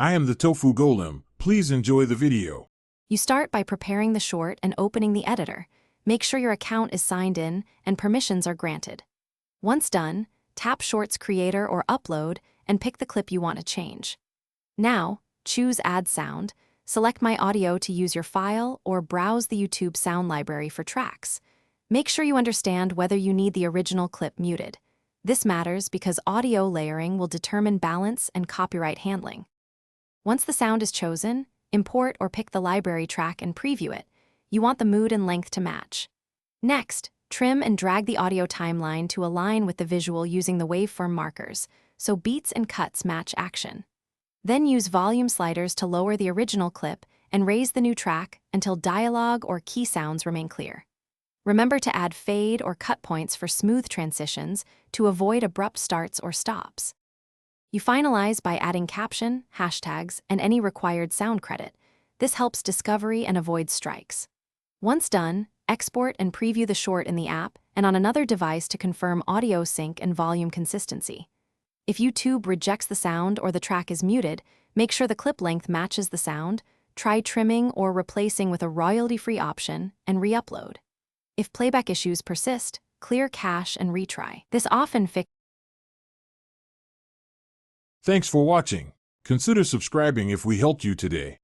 I am the Tofu Golem. Please enjoy the video. You start by preparing the short and opening the editor. Make sure your account is signed in and permissions are granted. Once done, tap Shorts Creator or Upload and pick the clip you want to change. Now, choose Add Sound, select My Audio to use your file, or browse the YouTube sound library for tracks. Make sure you understand whether you need the original clip muted. This matters because audio layering will determine balance and copyright handling. Once the sound is chosen, import or pick the library track and preview it. You want the mood and length to match. Next, trim and drag the audio timeline to align with the visual using the waveform markers, so beats and cuts match action. Then use volume sliders to lower the original clip and raise the new track until dialogue or key sounds remain clear. Remember to add fade or cut points for smooth transitions to avoid abrupt starts or stops. You finalize by adding caption, hashtags, and any required sound credit. This helps discovery and avoids strikes. Once done, export and preview the short in the app and on another device to confirm audio sync and volume consistency. If YouTube rejects the sound or the track is muted, make sure the clip length matches the sound, try trimming or replacing with a royalty-free option, and re-upload. If playback issues persist, clear cache and retry. This often fixes. Thanks for watching. Consider subscribing if we helped you today.